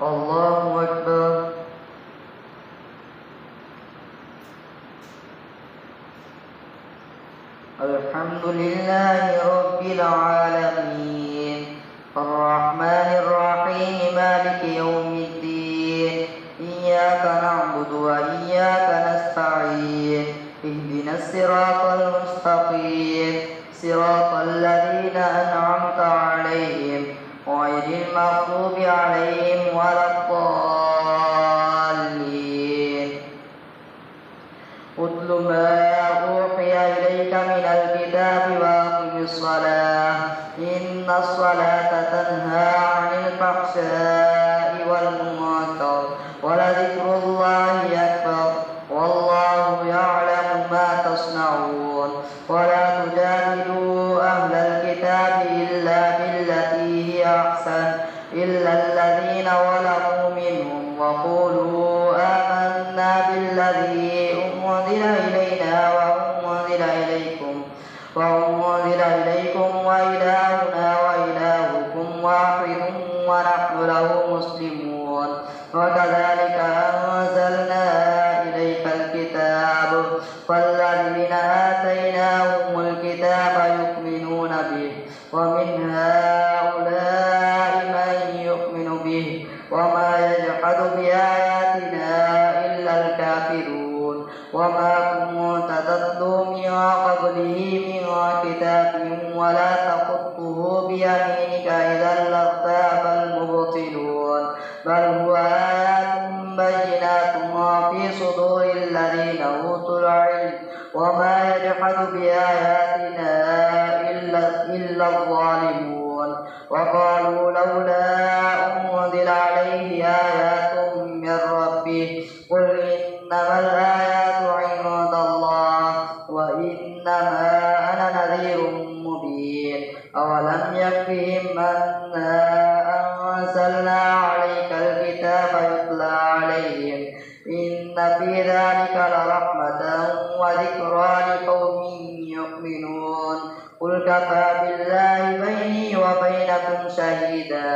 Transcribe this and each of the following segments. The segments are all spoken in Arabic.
الله أكبر. الحمد لله رب العالمين الرحمن الرحيم مالك يوم الدين إياك نعبد وإياك نستعين اهدنا الصراط المستقيم صراط الذين أنعمت عليهم غير المغضوب عليهم ولا الضالين. اتل ما أوحي إليك من الكتاب وأقم الصلاة إن الصلاة تنهى عن الفحشاء والمنكر ولذكر الله أكبر والله يعلم ما تصنعون. ولا تجادلوا أهل الكتاب إلا بالتي هي أحسن إلا الذين ظلموا منهم وقولوا آمنا بالذي أنزل إلينا وأنزل إليكم وإلهنا وإلهكم واحد ونحن له مسلمون. وكذلك أنزلنا إليك الكتاب فالذين آتيناهم الكتاب يؤمنون به ومن هؤلاء من يؤمن به وما يجحد بآياتنا إلا الكافرون. وما كنت تتلو من قبله من كتاب ولا تخطه بيمينك إذا لارتاب المبطلون بل هو آيات بينات في صدور الذين أوتوا العلم وما يجحد بآياتنا إلا الظالمون. وقالوا لولا أنزل عليه آيات من ربه قل إنما الآيات عند الله وإنما أنا نذير مبين. أولم يكفهم أنا أنزلنا عليك الكتاب يتلى عليهم إن في ذلك لرحمة وذكرى لقوم يؤمنون. قل كفى بالله بيني وبينكم شهيدا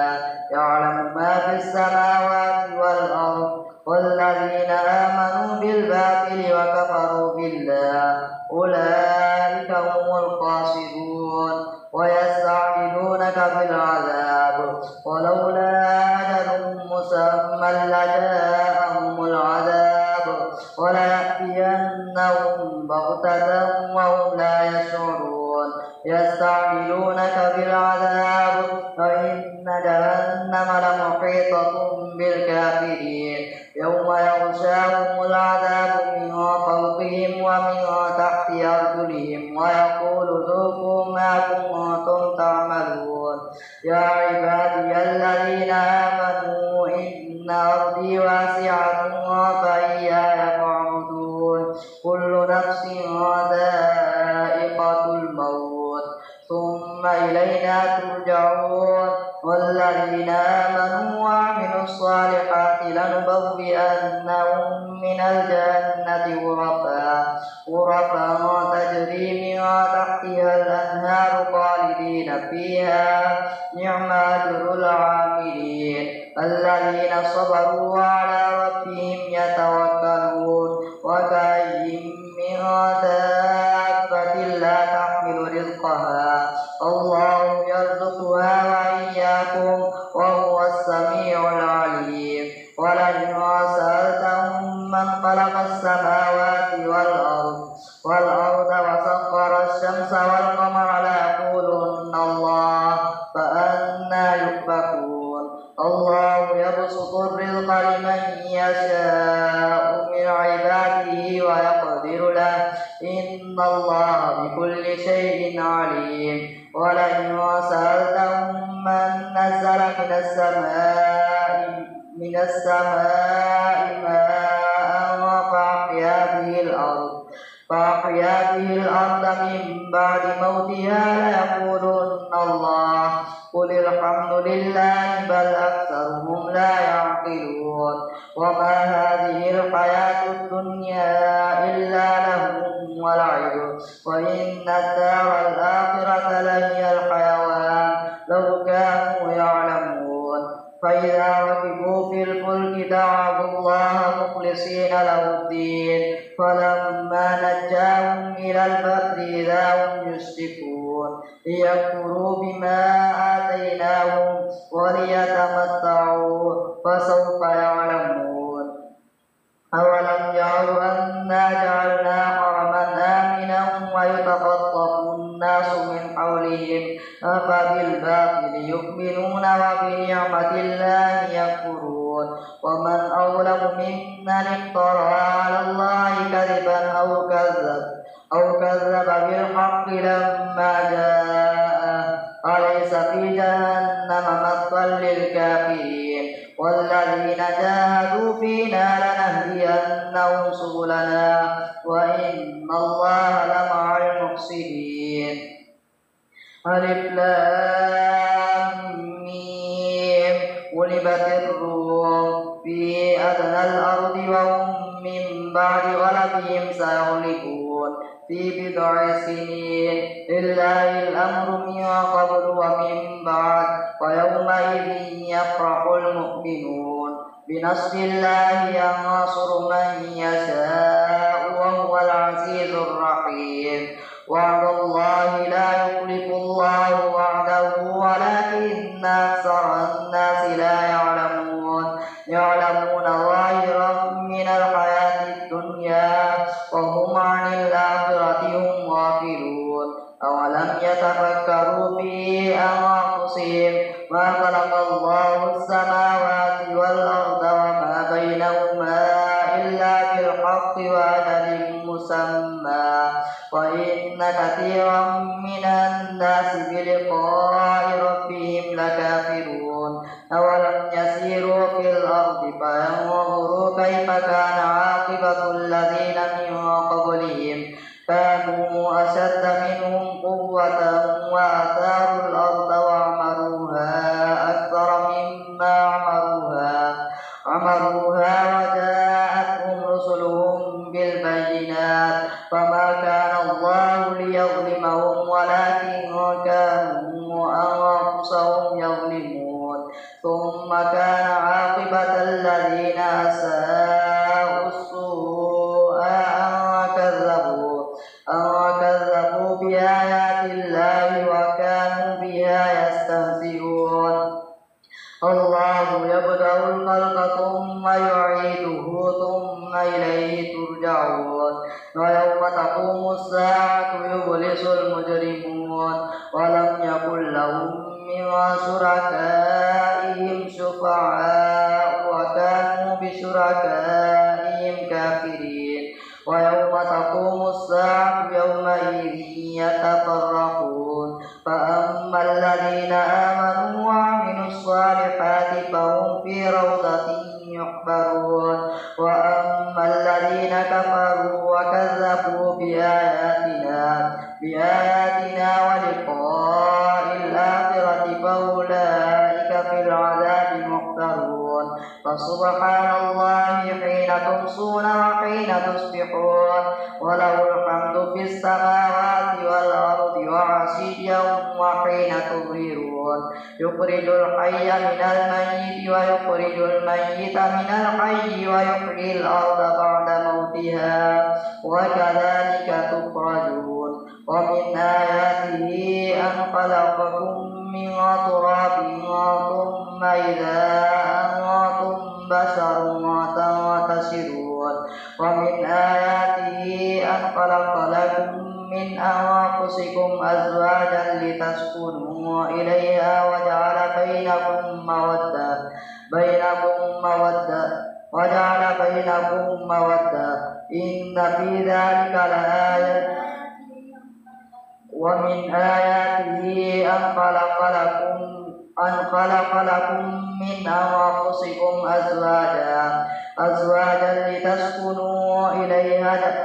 يعلم ما في السماوات والأرض. والذين آمنوا بالباطل وكفروا بالله أولئك هم الخاسرون. ويستعجلونك بالعذاب ولولا أجل مسمى لجاءهم العذاب وليأتينهم بغتة وهم لا يشعرون. يستعجلونك بالعذاب فإن جهنم لمحيطة بالكافرين يوم يغشاهم العذاب من فوقهم ومن تحت أرجلهم ويقول ذوقوا ما كنتم تعملون. يا عبادي الذين آمنوا إن أرضي واسعة فإياي فاعبدون. كل نفس ذائقة الموت ثم إلينا ترجعون. والذين آمنوا وعملوا الصالحات لنبوئنهم من الجنة غرفا تجري من تحتها الأنهار خالدين فيها نعم أجر العاملين الذين صبروا وعلى ربهم يتوكلون. وكأين من دابة لا تحمل رزقها الله يرزقها وإياكم وهو السميع العليم. ولئن سألتهم من خلق السماوات والأرض وسخر الشمس والقمر ليقولن الله فأنى يؤفكون. الله يبسط الرزق لمن يشاء من عباده ويقدر له إن الله بكل شيء عليم. ولئن سألتهم من نزل من السماء ماء فأحيا به الأرض من بعد موتها ليقولن الله قل الحمد لله بل أكثرهم لا يعقلون. وما هذه الحياة الدنيا إلا لهو ولعب وإن الدار الآخرة لهي الحيوان لو كانوا يعلمون. فإذا ركبوا في الفلك دعوا الله مخلصين له الدين فلما نجاهم إلى البر إذا هم يشركون ليكفروا بما آتيناهم وليتمتعوا فسوف يعلمون أولم يروا أنا جعلنا حرما آمنا ويتخطف الناس من حولهم أفبالباطل يؤمنون وبنعمة الله يكفرون ومن أظلم ممن افترى على الله كذبا أو كذب بالحق لما جاءه أليس في جهنم مثوى للكافرين والذين جاهدوا فينا لنهدينهم سبلنا وإن الله لمع المحسنين ألف لام ميم غلبت الروم في أدنى الأرض وهم من بعد غلبهم سيغلبون في بضع سنين لله الأمر من قبل ومن بعد ويومئذ يفرح المؤمنون بنصر الله ينصر من يشاء وهو العزيز الرحيم وعد الله لا يخلف الله وعده ولكن أكثر الناس لا يعلمون ظاهرا من الحياة الدنيا وهم عن الآخرة هم غافلون أولم يتفكروا في أنفسهم ما خلق الله السماوات والأرض وما بينهما إلا بالحق وأجل مسمى وإن كثيرا من الناس بلقاء ربهم لكافرون أولم يسيروا في الأرض فينظروا كيف كان عاقبة الذين من قبلهم كانوا أشد منهم قوة وأثاروا الأرض وعمروها أكثر مما عمروها وجاءتهم رسلهم بالبينات فما كان الله ليظلمهم ولكن كانوا أنفسهم يظلمون ثم كان عاقبة الذين أساءوا السوء أن كذبوا بآيات الله وكانوا بها يستهزئون الله يبدأ الخلق ثم يعيده ثم إليه ترجعون ويوم تقوم الساعة يبلس المجرمون ولم يكن لهم من شركائهم شفعاء وكانوا بشركائهم كافرين ويوم تقوم الساعة يومئذ يتفرقون فأما الذين آمنوا وعملوا الصالحات فهم في روضة يحبرون وأما الذين كفروا وكذبوا بآياتنا ولقاء الآخرة فأولئك في العذاب محضرون فسبحان الله حين تمسون وحين تصبحون وله الحمد في السماوات والأرض وعشيا وحين تظهرون يخرج الحي من الميت ويخرج الميت من الحي ويحيي الأرض بعد موتها وكذلك تخرجون ومن آياته أن خلقكم من تراب ثم إذا أنتم بشر تنتشرون ومن آياته أن خلق لكم من أنفسكم أزواجا لتسكنوا إليها وجعل بينكم مودة إن في ذلك لآية ومن آياته أن خلق لكم من أنفسكم أزواجا لتسكنوا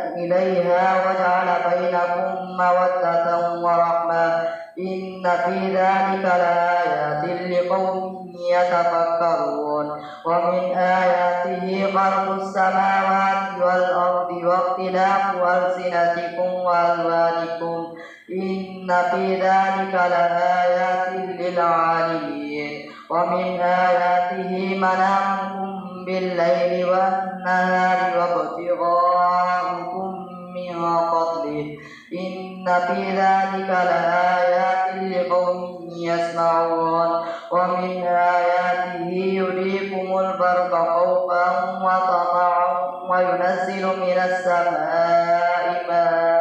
إليها وجعل بينكم مودة ورحمة إن في ذلك لآيات لقوم يتفكرون ومن آياته خلق السماوات والأرض واختلاف ألسنتكم وألوانكم إن في ذلك لآيات للعالمين ومن آياته منامكم بالليل والنهار وابتغاؤكم من فضله إن في ذلك لآيات لقوم يسمعون ومن آياته يريكم البرق خوفا وطمعا وينزل من السماء ماء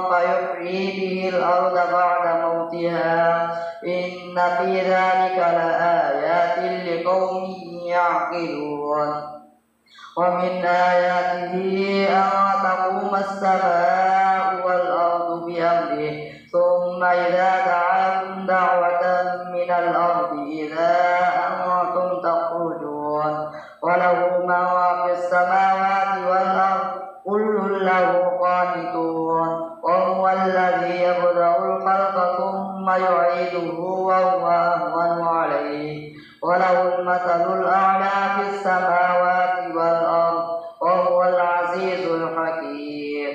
فيحيي به الأرض بعد موتها إن في ذلك لآيات لقوم يعقلون ومن آياته أن تقوم السماء والأرض بأمره ثم إذا دعاكم دعوة من الأرض إذا أنتم تخرجون وله ما في السماوات والأرض كل له قانتون وهو الذي يبدأ الخلق ثم يعيده وهو أهون عليه وله المثل الأعلى في السماوات والأرض وهو العزيز الحكيم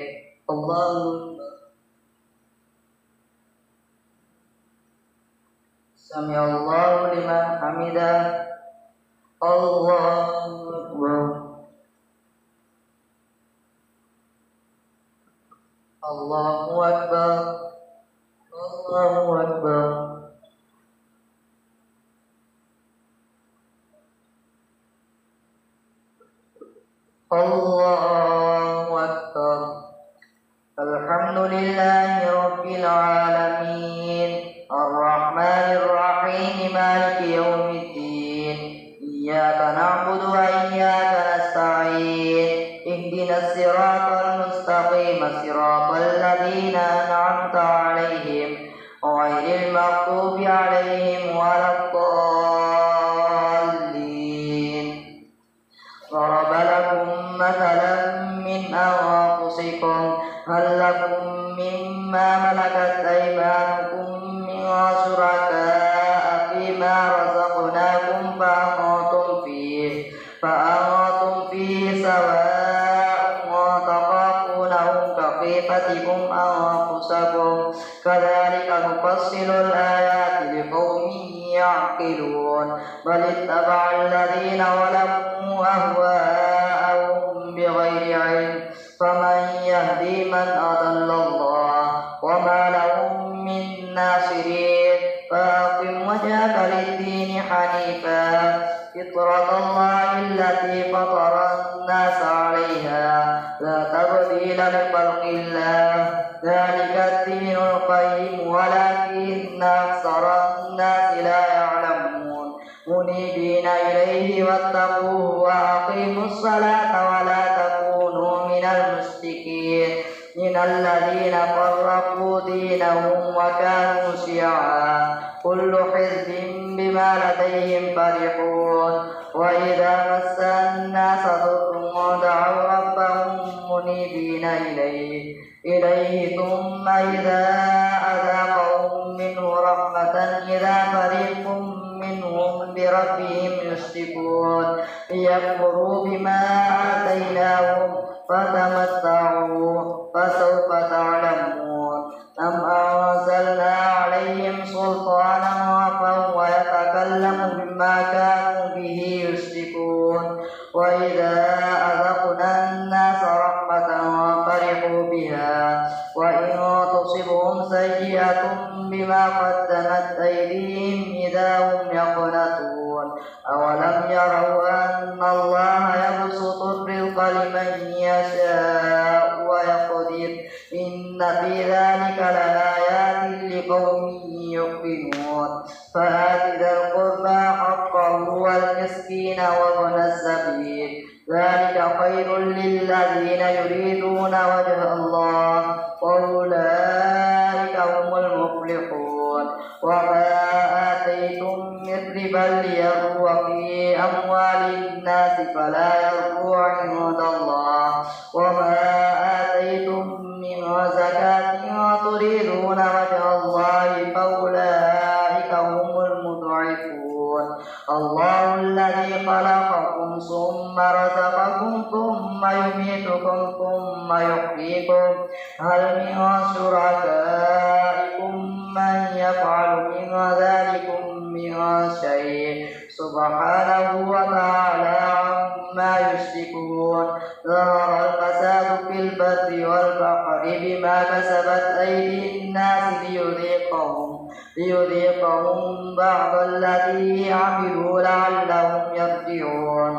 الله سمع الله لمن حمده الله أكبر الله أكبر الله أكبر الله أكبر الحمد لله رب العالمين الرحمن الرحيم مالك يوم الدين إياك نعبد وإياك نستعين اهدنا الصراط المستقيم صراط الذين أنعمت عليهم غير المغضوب عليهم ولا الضالين ضرب لكم مثلا من أنفسكم هل لكم مما ملكت أيمانكم من شركاء فيما رزقناكم فأنتم فيه سواء تخافونهم كخيفتكم أنفسكم كذلك نفصل الآيات لقوم يعقلون بل اتبع الذين ظلموا أهواءهم بغير علم فمن يهدي من أضل الله وما لهم من ناصرين فأقم وجهك للدين حنيفا فطرة الله التي فطر الناس عليها لا تبديل لخلق الله ذلك الدين القيم ولكن أكثر الناس لا يعلمون منيبين إليه واتقوه وأقيموا الصلاة ولا تكونوا من المشركين من الذين فرقوا دينهم وكانوا شيعا كل حزب بما لديهم فرحون وإذا مس الناس ضر دعوا ربهم منيبين إليه ثم إذا أذاقهم منه رحمة إذا فريق منهم بربهم يشركون ليكفروا بما آتيناهم فتمتعوا فسوف تعلمون أم أنزلنا عليهم سلطانا فهو يتكلم بما كانوا به يشركون وإذا أذقنا الناس رحمة فرحوا بها وإن تصبهم سيئة بما قدمت أيديهم إذا هم يقنطون أولم يروا أن الله يبسط الرزق لمن يشاء ويقدر إن في ذلك لآيات لقوم يؤمنون فآت ذا القربى حقه والمسكين وابن السبيل ذلك خير للذين يريدون وجه الله وأولئك هم المفلحون وما آتيتم من ربا ليربو في أموال الناس فلا يربو عند الله وما آتيتم من زكاة تريدون وجه الله فأولئك هم المضعفون الله الذي خلقكم ثم رزقكم ثم يميتكم ثم يحييكم هل من شركائكم من يفعل من ذلكم من شيء سبحانه وتعالى عما يشركون. ظهر الفساد في البر والبحر بما كسبت أيدي الناس ليذيقهم بعض الذي عملوا لعلهم يرجعون.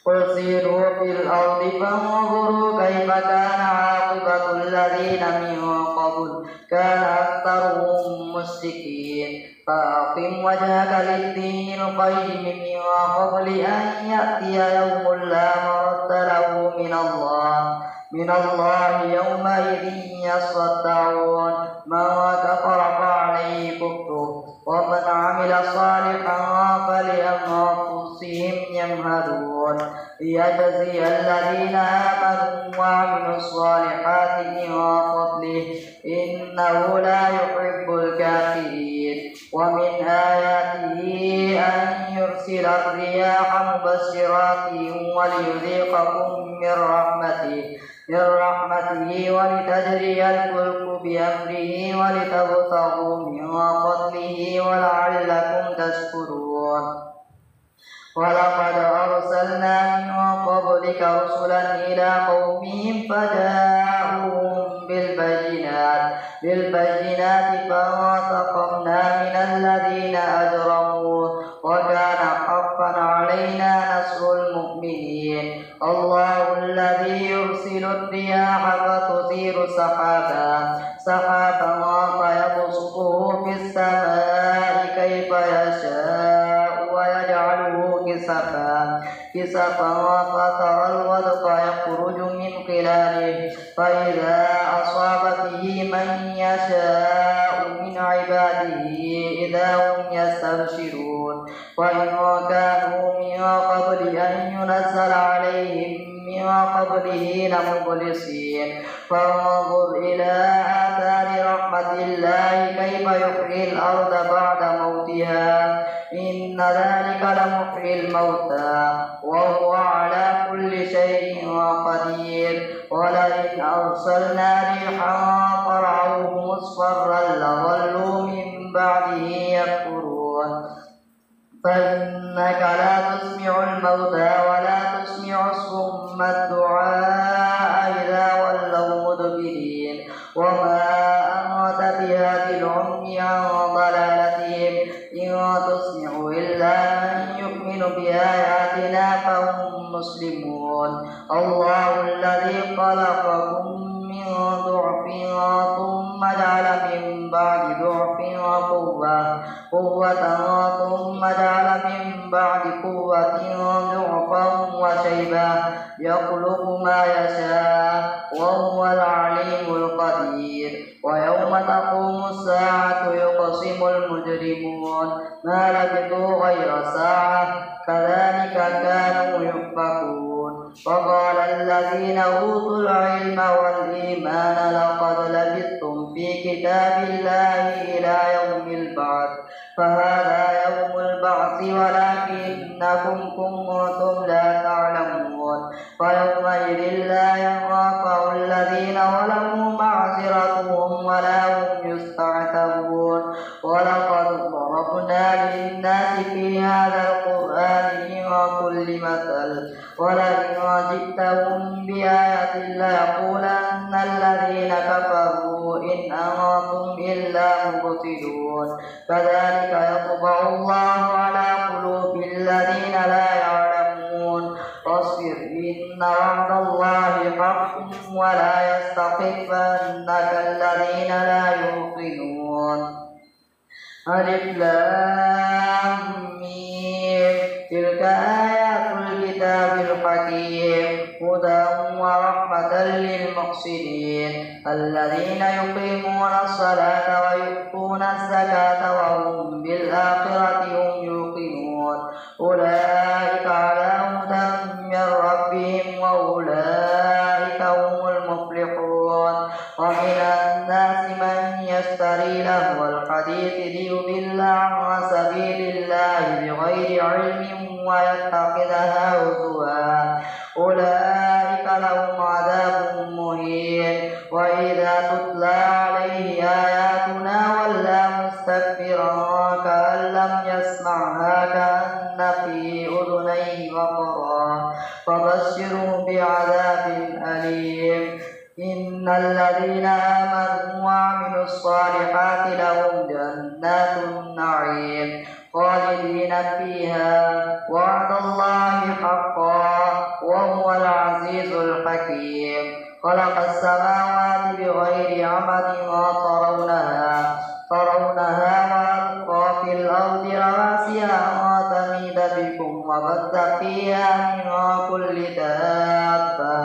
قل سيروا في الأرض فانظروا كيف كان عاقبة الذين من قبل كان أكثرهم مشركين. فأقم وجهك للدين القيم من قبل أن يأتي يوم لا مرد له من الله يومئذ يصدعون. من كفر فعليه كفره ومن عمل صالحا فلأنفسهم يمهدون ليجزي الذين آمنوا وعملوا الصالحات من فضله إنه لا يحب الكافرين. ومن آياته أن يرسل الرياح مبشرات وليذيقكم من رحمته ولتجري الفلك بأمره ولتبتغوا من فضله ولعلكم تشكرون. ولقد أرسلنا من قبلك رسلا إلى قومهم فجاءوهم بالبينات فانتقمنا من الذين أجرموا وكان حقا علينا نصر المؤمنين. الله الذي يرسل الرياح فتثير سحابا فيبسطه في السماء كيف يشاء ويجعله كسفا فترى الودق يخرج من خلاله فإذا أصاب به من يشاء من عباده إذا هم يستبشرون. وإن كانوا من قبل أن ينزل عليهم من قبله لمبلسين. فانظر إلى آثار رحمة الله كيف يحيي الأرض بعد موتها إن ذلك لمحيي الموتى وهو على كل شيء قدير. ولئن أرسلنا ريحا فرعوه مصفرا لظلوا من بعده يكفرون. فإنك لا تسمع الموتى ولا تسمع الصم الدعاء إذا ولوا مدبرين. وما أنت بهادي العمي عن ضلالتهم إن تسمع إلا من يؤمن بآياتنا فهم مسلمون. الله الذي خلقكم من ضعف ثم جعل من بعد ضعف قوة ثم جعل من بعد قوة ضعفا وشيبا يخلق ما يشاء وهو العليم القدير. ويوم تقوم الساعة يقسم المجرمون ما لبثوا غير ساعة كذلك كانوا يؤفكون. وقال الذين أوتوا العلم والإيمان لقد لبثتم في كتاب الله إلى يوم البعث فهذا يوم البعث ولكنكم كنتم لا تعلمون. فيومئذ لا ينفع الذين ظلموا معذرتهم ولا هم يستعتبون. ولقد ضربنا للناس في هذا القرآن من كل مثل ولئن جئتهم بآية ليقولن الذين كفروا إن أنتم إلا مبطلون. كذلك يطبع الله على قلوب الذين لا يعلمون. فاصبر إن وعد الله حق ولا يستخفنك الذين لا يوقنون. ألف لام ميم تلك آيات الكتاب الحكيم هدى ورحمة للمحسنين الذين يقيمون الصلاة ويؤتون الزكاة وهم بالآخرة هم يوقنون. أولئك على هدى من ربهم وأولئك هم المفلحون. ومن الناس من يشتري لهو الحديث ليضل عن سبيل الله بغير علم ويتخذها هزوا أولئك لهم عذاب مهين. وإذا تتلى عليه آياتنا بصيرا كأن لم يسمعها كأن في أذنيه وقرا فبشره بعذاب أليم. إن الذين آمنوا وعملوا الصالحات لهم جنات النعيم خالدين فيها وعد الله حقا وهو العزيز الحكيم. خلق السماوات بغير عمد ترونها وألقى في الأرض رواسي أن تميد بكم وبث فيها من كل دابة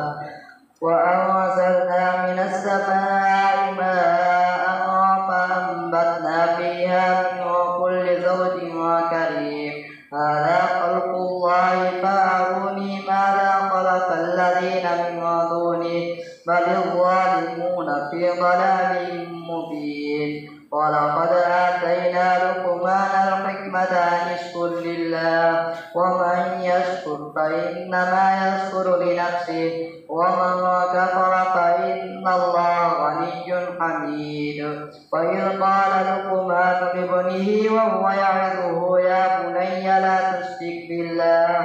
وأنزلنا من السماء ماء فأنبتنا فيها من كل زوج كريم. هذا خلق الله فأروني ماذا خلق الذين من دونه بل الظالمون في ضلال مبين. ولقد آتينا لقمان الحكمة أن اشكر لله ومن يشكر فإنما يشكر لنفسه ومن كفر فإن الله غني حميد. وإذ قال لقمان لابنه وهو يعظه يا بني لا تشرك بالله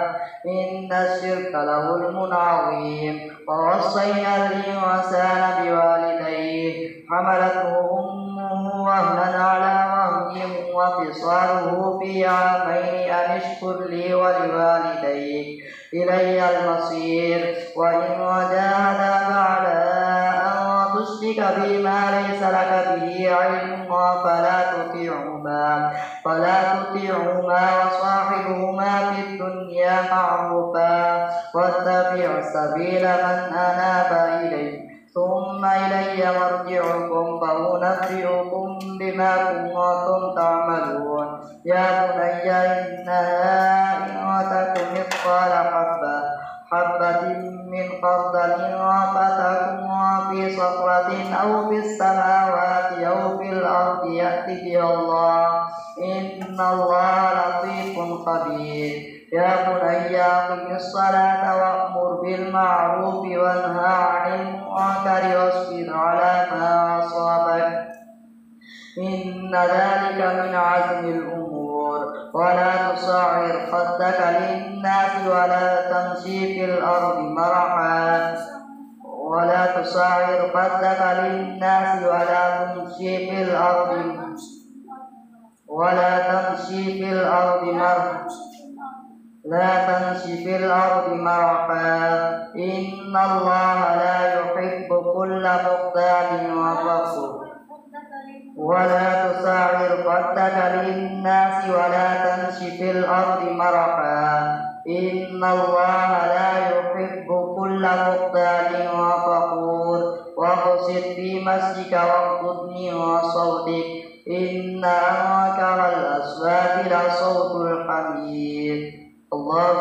إن الشرك لظلم عظيم. ووصينا الإنسان بوالديه حملته أمه وهنا على وهن وفصاله في عامين أن اشكر لي ولوالديك إلي المصير. وإن جاهداك على أن تشرك بما ليس لك به علم فلا تطيعهما وصاحبهما في الدنيا معروفا واتبع سبيل من أناب إلي ثم إلي مرجعكم فأنبئكم بما كنتم تعملون. يا بني إنها إن تك مثقال حبة من خردل فتكن في صخرة أو في السماوات أو في الأرض يأت بها الله إن الله لطيف خبير. يا بني أقم الصلاة وأمر بالمعروف وانهى عن المنكر واصبر على ما أصابك إن ذلك من عزم الأمور. ولا تصعر خدك للناس ولا تمشي في الأرض مرحا إن الله لا يحب كل مختال فخور. ولا تصعر خدك للناس ولا تمشي في الأرض مرحا إن الله لا يحب كل مختال فخور. واقصد في مشيك واغضض من صوتك إن أنكر الأصوات لصوت الحمير. الله